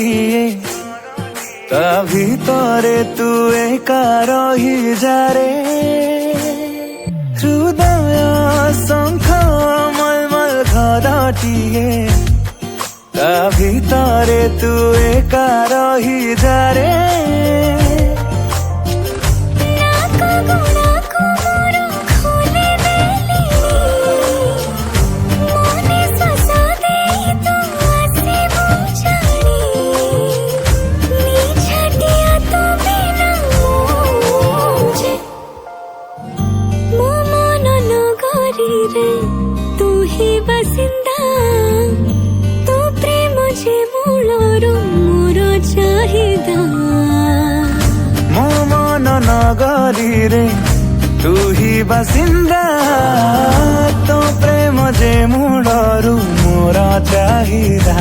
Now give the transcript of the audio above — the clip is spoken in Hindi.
घरटिए ता भितरे तू एका रही जारे हृदय शंख मलमल घरटिए ता भितरे तू एका रही जारे तू ही बसिंदा तो प्रेम जे मूलरो मोर चाहिदा मो मन नगरी रे तू ही बसिंदा तो प्रेम जे मूलरो मोर चाहिदा।